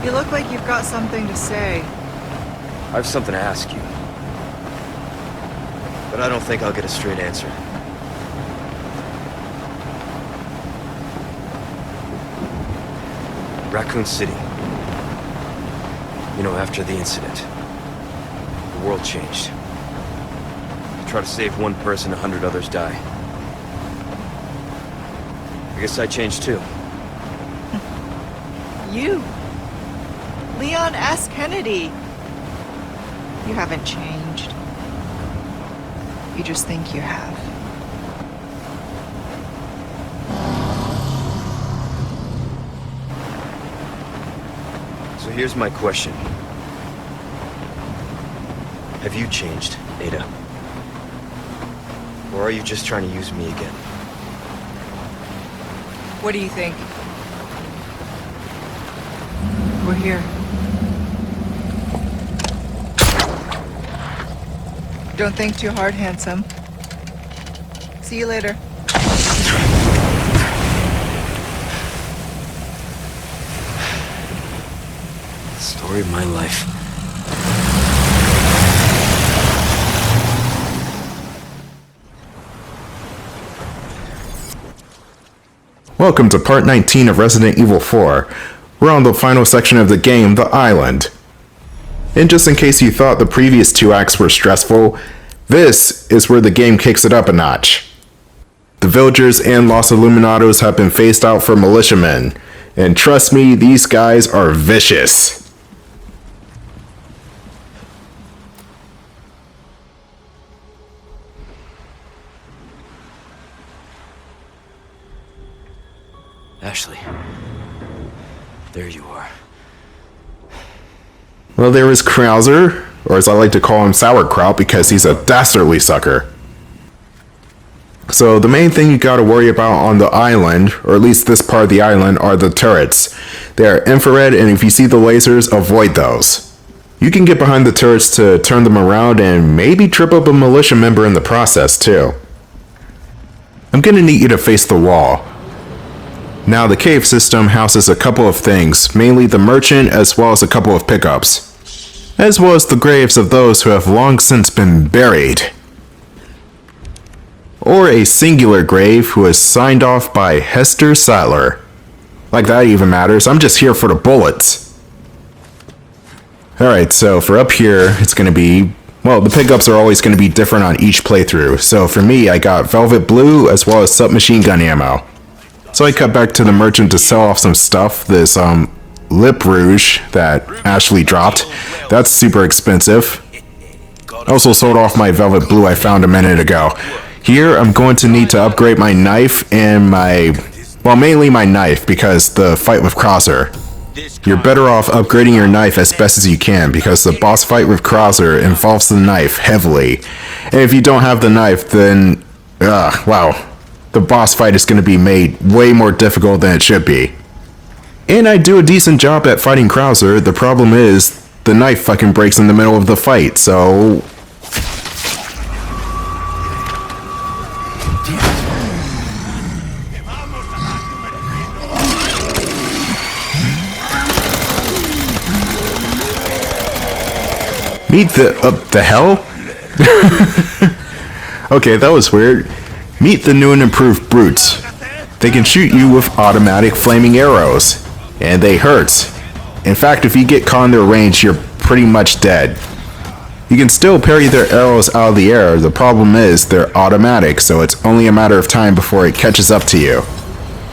You look like you've got something to say. I have something to ask you. But I don't think I'll get a straight answer. Raccoon City. You know, after the incident, the world changed. You try to save one person, 100 others die. I guess I changed too. You? Leon S. Kennedy. You haven't changed. You just think you have. So here's my question. Have you changed, Ada? Or are you just trying to use me again? What do you think? We're here. Don't think too hard, handsome. See you later. Story of my life. Welcome to part 19 of Resident Evil 4. We're on the final section of the game, The Island. And just in case you thought the previous two acts were stressful, this is where the game kicks it up a notch. The villagers and Los Illuminados have been phased out for militiamen, and trust me, these guys are vicious. Ashley. There you are. Well, there is Krauser, or as I like to call him, Sauerkraut, because he's a dastardly sucker. So the main thing you gotta worry about on the island, or at least this part of the island, are the turrets. They are infrared, and if you see the lasers, avoid those. You can get behind the turrets to turn them around and maybe trip up a militia member in the process, too. I'm gonna need you to face the wall. Now, the cave system houses a couple of things, mainly the merchant as well as a couple of pickups, as well as the graves of those who have long since been buried. Or a singular grave who is signed off by Hester Sattler. Like that even matters, I'm just here for the bullets. Alright, so for up here, it's gonna be, well, the pickups are always gonna be different on each playthrough. So for me, I got Velvet Blue as well as submachine gun ammo. So I cut back to the merchant to sell off some stuff. This lip rouge that Ashley dropped. That's super expensive. I also sold off my Velvet Blue I found a minute ago. Here I'm going to need to upgrade my knife and mainly my knife because the fight with Krauser. You're better off upgrading your knife as best as you can because the boss fight with Krauser involves the knife heavily. And if you don't have the knife, then wow. The boss fight is going to be made way more difficult than it should be. And I do a decent job at fighting Krauser. The problem is, the knife fucking breaks in the middle of the fight, so... Meet the hell? Okay, that was weird. Meet the new and improved brutes. They can shoot you with automatic flaming arrows, and they hurt. In fact, if you get caught in their range, you're pretty much dead. You can still parry their arrows out of the air. The problem is they're automatic, so it's only a matter of time before it catches up to you.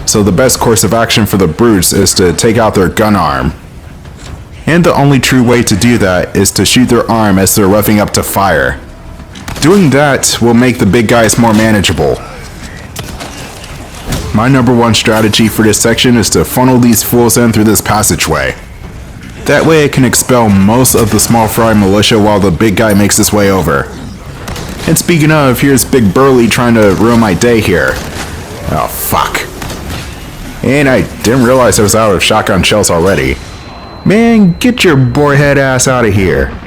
So the best course of action for the brutes is to take out their gun arm. And the only true way to do that is to shoot their arm as they're revving up to fire. Doing that will make the big guys more manageable. My number one strategy for this section is to funnel these fools in through this passageway. That way I can expel most of the small fry militia while the big guy makes his way over. And speaking of, here's Big Burly trying to ruin my day here. Oh fuck. And I didn't realize I was out of shotgun shells already. Man, get your boarhead ass out of here.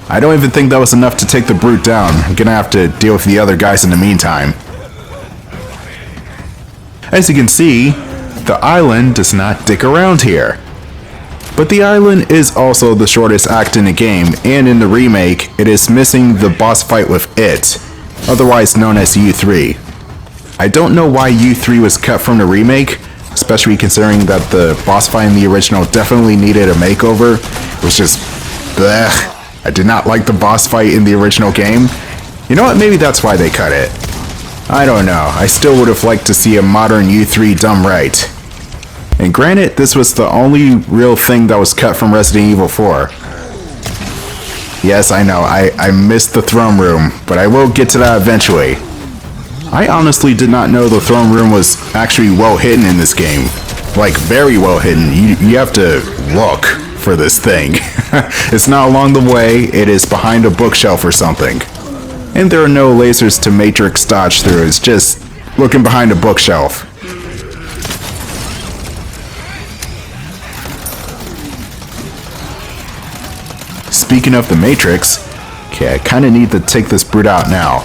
I don't even think that was enough to take the brute down. I'm gonna have to deal with the other guys in the meantime. As you can see, the island does not dick around here. But the island is also the shortest act in the game, and in the remake, it is missing the boss fight with it, otherwise known as U3. I don't know why U3 was cut from the remake, especially considering that the boss fight in the original definitely needed a makeover. It was just bleh. I did not like the boss fight in the original game. You know what, maybe that's why they cut it. I don't know, I still would have liked to see a modern U3 done right. And granted, this was the only real thing that was cut from Resident Evil 4. Yes, I know, I missed the throne room, but I will get to that eventually. I honestly did not know the throne room was actually well hidden in this game. Like, very well hidden. You have to look for this thing. It's not along the way, it is behind a bookshelf or something. And there are no lasers to matrix dodge through, it's just looking behind a bookshelf. Speaking of the Matrix, okay, I kinda need to take this brute out now.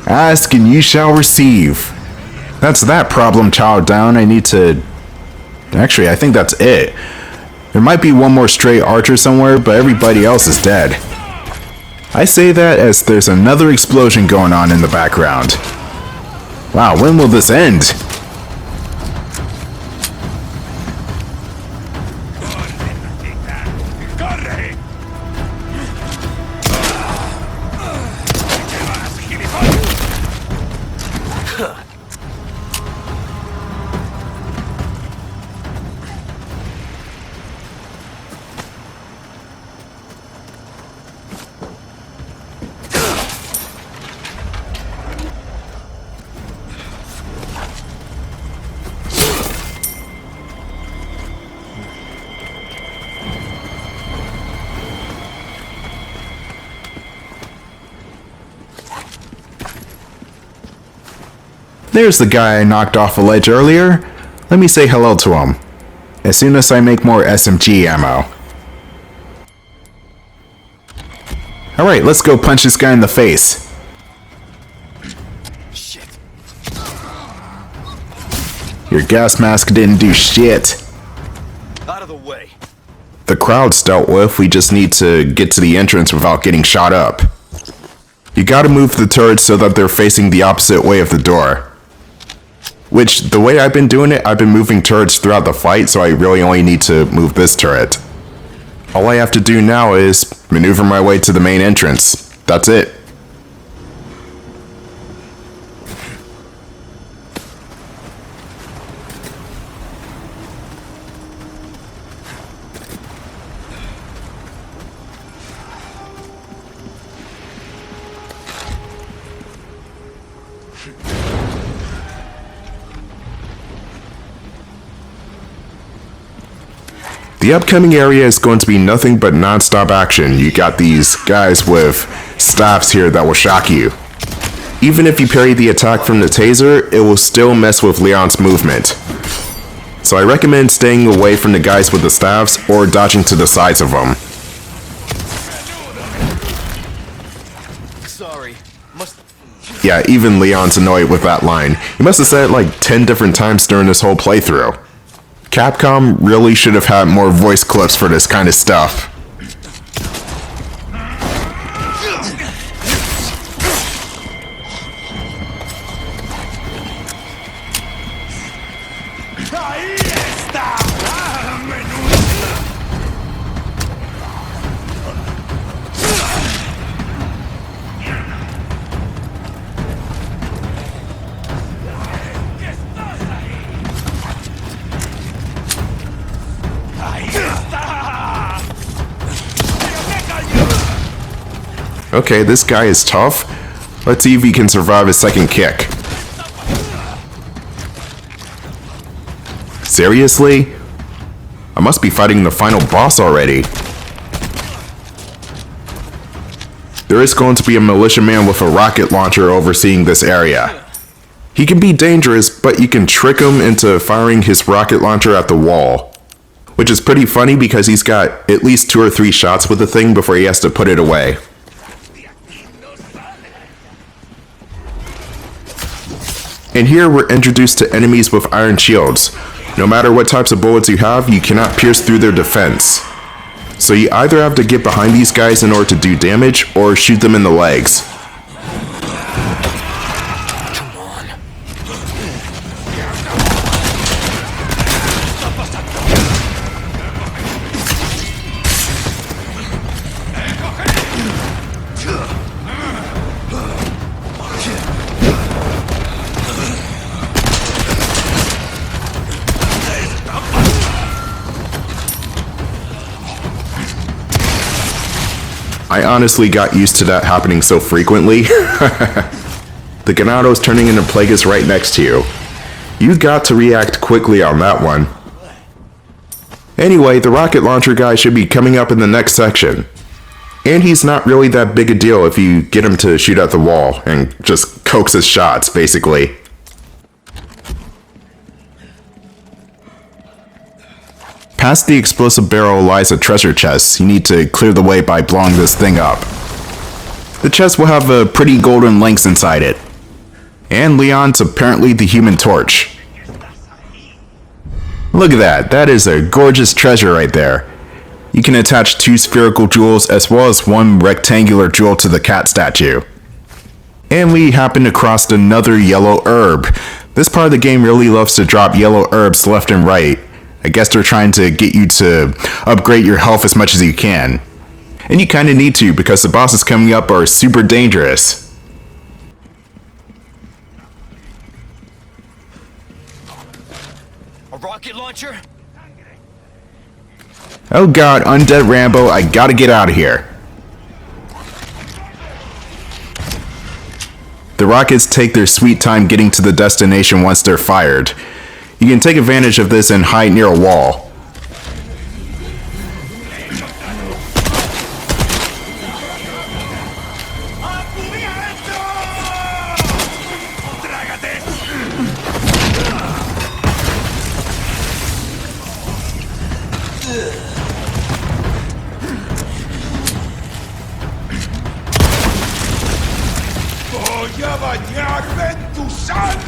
Ask and you shall receive. That's that problem child down. I need to... Actually, I think that's it. There might be one more stray archer somewhere, but everybody else is dead. I say that as there's another explosion going on in the background. Wow, when will this end? There's the guy I knocked off a ledge earlier. Let me say hello to him. As soon as I make more SMG ammo. Alright, let's go punch this guy in the face. Shit. Your gas mask didn't do shit. Out of the way. The crowd's dealt with, we just need to get to the entrance without getting shot up. You gotta move the turrets so that they're facing the opposite way of the door. Which, the way I've been doing it, I've been moving turrets throughout the fight, so I really only need to move this turret. All I have to do now is maneuver my way to the main entrance. That's it. The upcoming area is going to be nothing but non-stop action. You got these guys with staffs here that will shock you. Even if you parry the attack from the taser, it will still mess with Leon's movement. So I recommend staying away from the guys with the staffs or dodging to the sides of them. Sorry. Yeah, even Leon's annoyed with that line. He must have said it like 10 different times during this whole playthrough. Capcom really should have had more voice clips for this kind of stuff. Okay, this guy is tough. Let's see if he can survive a second kick. Seriously? I must be fighting the final boss already. There is going to be a militiaman with a rocket launcher overseeing this area. He can be dangerous, but you can trick him into firing his rocket launcher at the wall. Which is pretty funny because he's got at least 2 or 3 shots with the thing before he has to put it away. And here we're introduced to enemies with iron shields. No matter what types of bullets you have, you cannot pierce through their defense. So you either have to get behind these guys in order to do damage, or shoot them in the legs. I honestly got used to that happening so frequently. The Ganados turning into Plagueis right next to you. You got to react quickly on that one. Anyway, the rocket launcher guy should be coming up in the next section. And he's not really that big a deal if you get him to shoot at the wall and just coax his shots, basically. Past the explosive barrel lies a treasure chest. You need to clear the way by blowing this thing up. The chest will have a pretty golden links inside it. And Leon's apparently the Human Torch. Look at that, that is a gorgeous treasure right there. You can attach 2 spherical jewels as well as 1 rectangular jewel to the cat statue. And we happen to cross another yellow herb. This part of the game really loves to drop yellow herbs left and right. I guess they're trying to get you to upgrade your health as much as you can. And you kinda need to because the bosses coming up are super dangerous. A rocket launcher? Oh god, Undead Rambo, I gotta get out of here. The rockets take their sweet time getting to the destination once they're fired. You can take advantage of this and hide near a wall. Voy a bañarme en tu sangre.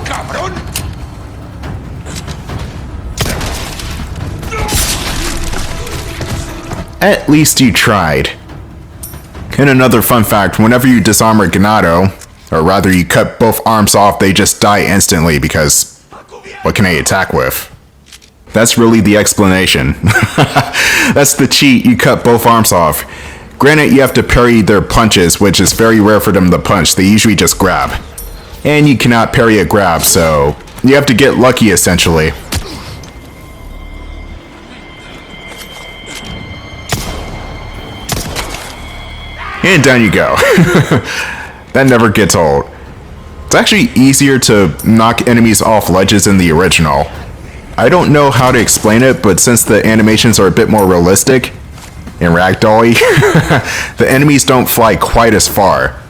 ¡Cabrón! At least you tried. And another fun fact, whenever you disarm a Ganado, or rather you cut both arms off, they just die instantly because what can they attack with? That's really the explanation. That's the cheat, you cut both arms off. Granted, you have to parry their punches, which is very rare for them to punch, they usually just grab. And you cannot parry a grab, so you have to get lucky essentially. And down you go. That never gets old. It's actually easier to knock enemies off ledges in the original. I don't know how to explain it, but since the animations are a bit more realistic and ragdoll-y, the enemies don't fly quite as far.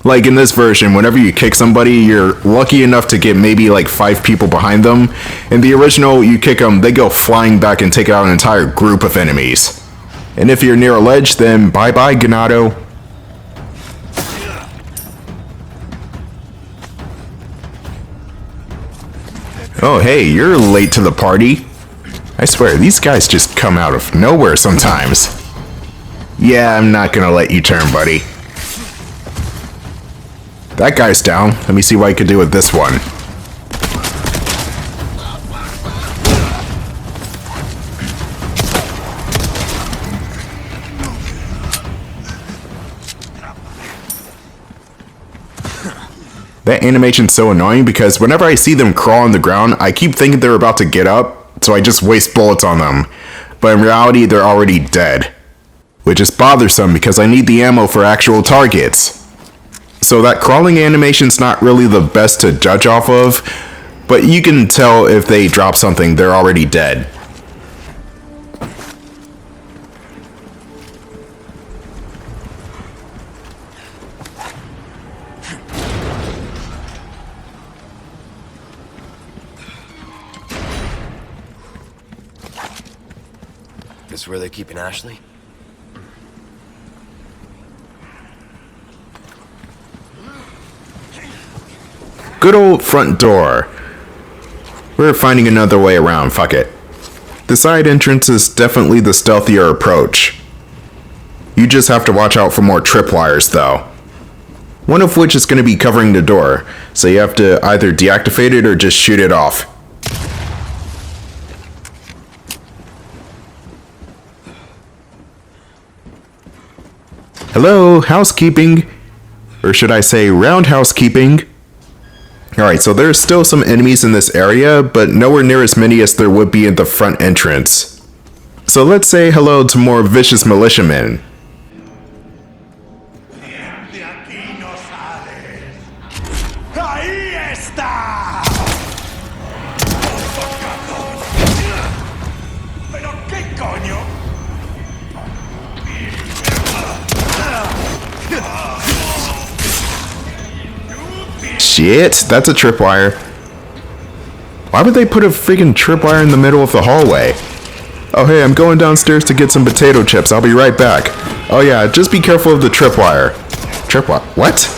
Like in this version, whenever you kick somebody, you're lucky enough to get maybe like 5 people behind them. In the original, you kick them, they go flying back and take out an entire group of enemies. And if you're near a ledge, then bye-bye, Ganado. Oh hey, you're late to the party. I swear, these guys just come out of nowhere sometimes. Yeah, I'm not gonna let you turn, buddy. That guy's down. Let me see what I can do with this one. That animation's so annoying because whenever I see them crawl on the ground, I keep thinking they're about to get up, so I just waste bullets on them. But in reality, they're already dead. Which is bothersome because I need the ammo for actual targets. So that crawling animation's not really the best to judge off of, but you can tell if they drop something, they're already dead. This where they're keeping Ashley? good old front door. We're finding another way around, fuck it. The side entrance is definitely the stealthier approach. You just have to watch out for more tripwires though. One of which is going to be covering the door, so you have to either deactivate it or just shoot it off. Hello, housekeeping. Or should I say roundhouse keeping? Alright, so there's still some enemies in this area, but nowhere near as many as there would be in the front entrance. So let's say hello to more vicious militiamen. De aquí no sales. ¡Ahí está! ¿Pero qué coño? Shit, that's a tripwire. Why would they put a freaking tripwire in the middle of the hallway? Oh hey, I'm going downstairs to get some potato chips. I'll be right back. Oh yeah, just be careful of the tripwire. Tripwire? What?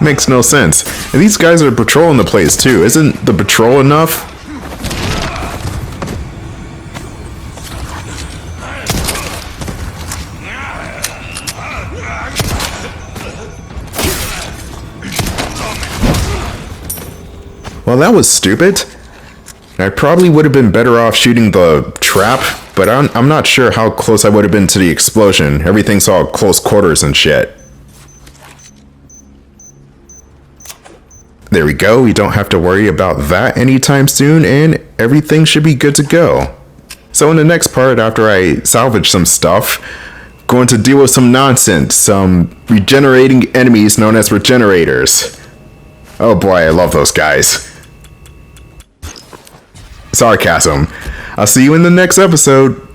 Makes no sense. And these guys are patrolling the place too. Isn't the patrol enough? Well, that was stupid. I probably would have been better off shooting the trap, but I'm not sure how close I would have been to the explosion. Everything's all close quarters and shit. There we go, we don't have to worry about that anytime soon, and everything should be good to go. So in the next part, after I salvage some stuff, going to deal with some nonsense, some regenerating enemies known as regenerators. Oh boy, I love those guys. Sarcasm. I'll see you in the next episode.